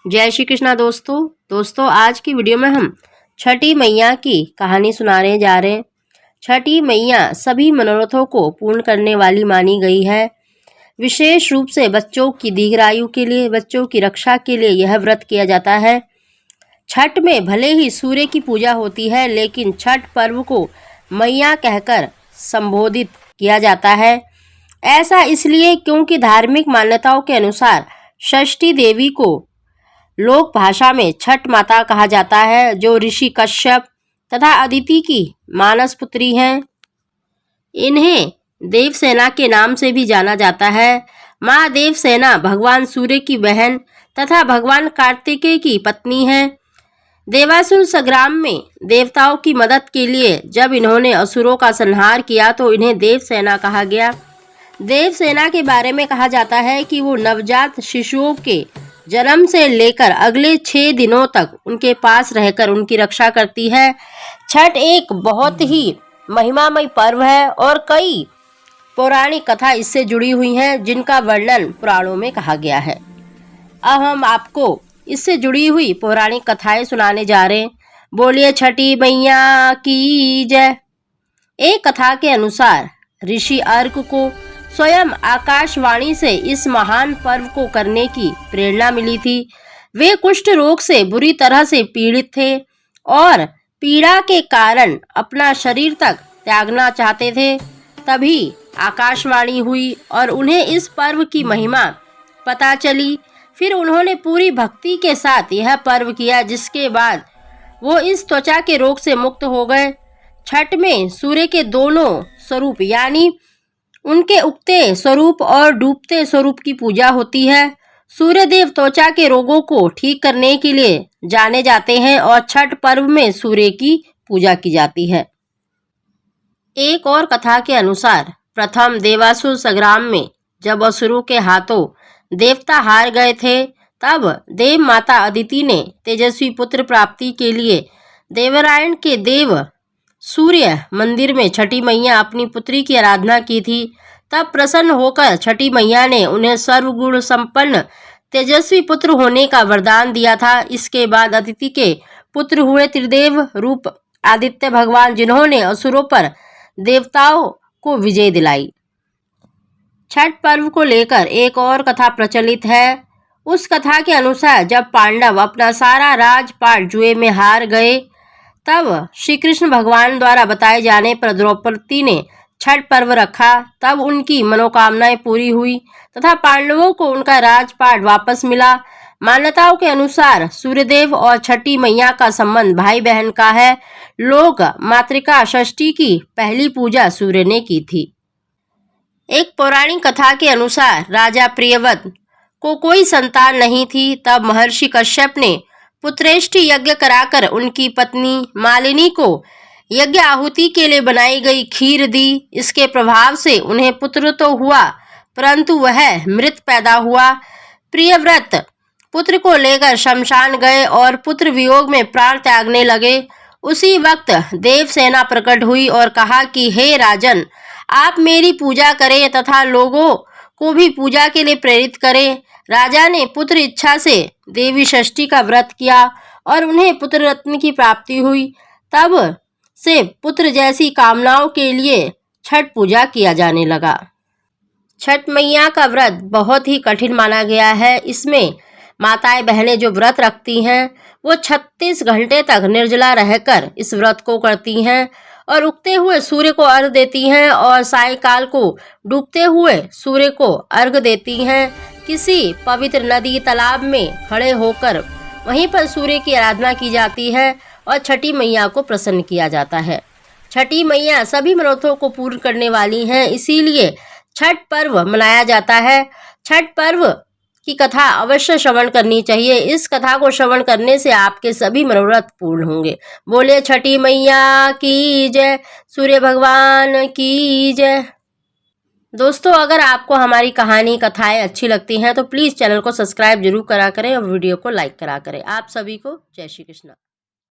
जय श्री कृष्णा दोस्तों आज की वीडियो में हम छठी मैया की कहानी सुनाने जा रहे हैं। छठी मैया सभी मनोरथों को पूर्ण करने वाली मानी गई है। विशेष रूप से बच्चों की दीर्घायु के लिए, बच्चों की रक्षा के लिए यह व्रत किया जाता है। छठ में भले ही सूर्य की पूजा होती है, लेकिन छठ पर्व को मैया कहकर संबोधित किया जाता है। ऐसा इसलिए क्योंकि धार्मिक मान्यताओं के अनुसार षष्ठी देवी को लोक भाषा में छठ माता कहा जाता है, जो ऋषि कश्यप तथा अदिति की मानस पुत्री हैं। इन्हें देवसेना के नाम से भी जाना जाता है। माँ देवसेना भगवान सूर्य की बहन तथा भगवान कार्तिकेय की पत्नी है। देवासुर संग्राम में देवताओं की मदद के लिए जब इन्होंने असुरों का संहार किया तो इन्हें देवसेना कहा गया। देवसेना के बारे में कहा जाता है कि वो नवजात शिशुओं के जन्म से लेकर अगले 6 दिनों तक उनके पास रहकर उनकी रक्षा करती है। छठ एक बहुत ही महिमामय पर्व है और कई पौराणिक कथा इससे जुड़ी हुई हैं, जिनका वर्णन पुराणों में कहा गया है। अब हम आपको इससे जुड़ी हुई पौराणिक कथाएं सुनाने जा रहे हैं। बोलिए छठी मैया की जय। एक कथा के अनुसार ऋषि अर्क को स्वयं आकाशवाणी से इस महान पर्व को करने की प्रेरणा मिली थी। वे कुष्ठ रोग से बुरी तरह से पीड़ित थे और पीड़ा के कारण अपना शरीर तक त्यागना चाहते थे। तभी आकाशवाणी हुई और उन्हें इस पर्व की महिमा पता चली। फिर उन्होंने पूरी भक्ति के साथ यह पर्व किया, जिसके बाद वो इस त्वचा के रोग से मुक्त हो गए। छठ में सूर्य के दोनों स्वरूप यानी उनके उगते स्वरूप और डूबते स्वरूप की पूजा होती है। सूर्य देव त्वचा के रोगों को ठीक करने के लिए जाने जाते हैं और छठ पर्व में सूर्य की पूजा की जाती है। एक और कथा के अनुसार प्रथम देवासुर संग्राम में जब असुरों के हाथों देवता हार गए थे, तब देव माता अदिति ने तेजस्वी पुत्र प्राप्ति के लिए देवरायण के देव सूर्य मंदिर में छठी मैया अपनी पुत्री की आराधना की थी। तब प्रसन्न होकर छठी मैया ने उन्हें सर्वगुण संपन्न तेजस्वी पुत्र होने का वरदान दिया था। इसके बाद अदिति के पुत्र हुए त्रिदेव रूप आदित्य भगवान, जिन्होंने असुरों पर देवताओं को विजय दिलाई। छठ पर्व को लेकर एक और कथा प्रचलित है। उस कथा के अनुसार जब पांडव अपना सारा राजपाट जुए में हार गए, तब श्री कृष्ण भगवान द्वारा बताए जाने पर द्रौपदी ने छठ पर्व रखा। तब उनकी मनोकामनाएं पूरी हुई तथा पांडवों को उनका राजपाट वापस मिला। मान्यताओं के अनुसार सूर्यदेव और छठी मैया का संबंध भाई बहन का है। लोग मातृका षष्ठी की पहली पूजा सूर्य ने की थी। एक पौराणिक कथा के अनुसार राजा प्रियव्रत को कोई संतान नहीं थी। तब महर्षि कश्यप ने पुत्रेष्टि यज्ञ कराकर उनकी पत्नी मालिनी को यज्ञ आहुति के लिए बनाई गई खीर दी। इसके प्रभाव से उन्हें पुत्र तो हुआ, परंतु वह मृत पैदा हुआ। प्रियव्रत पुत्र को लेकर शमशान गए और पुत्र वियोग में प्राण त्यागने लगे। उसी वक्त देवसेना प्रकट हुई और कहा कि हे राजन, आप मेरी पूजा करें तथा लोगों को भी पूजा के लिए प्रेरित करें। राजा ने पुत्र इच्छा से देवी षष्ठी का व्रत किया और उन्हें पुत्र रत्न की प्राप्ति हुई। तब से पुत्र जैसी कामनाओं के लिए छठ पूजा किया जाने लगा। छठ मैया का व्रत बहुत ही कठिन माना गया है। इसमें माताएं बहनें जो व्रत रखती हैं, वो 36 घंटे तक निर्जला रहकर इस व्रत को करती हैं और उगते हुए सूर्य को अर्घ देती हैं और सायंकाल को डूबते हुए सूर्य को अर्घ देती हैं। किसी पवित्र नदी तालाब में खड़े होकर वहीं पर सूर्य की आराधना की जाती है और छठी मैया को प्रसन्न किया जाता है। छठी मैया सभी मनोरथों को पूर्ण करने वाली हैं, इसीलिए छठ पर्व मनाया जाता है। छठ पर्व की कथा अवश्य श्रवण करनी चाहिए। इस कथा को श्रवण करने से आपके सभी मनोरथ पूर्ण होंगे। बोले छठी मैया की जय, सूर्य भगवान की जय। दोस्तों, अगर आपको हमारी कहानी कथाएं अच्छी लगती हैं तो प्लीज़ चैनल को सब्सक्राइब जरूर करा करें और वीडियो को लाइक करा करें। आप सभी को जय श्री कृष्ण।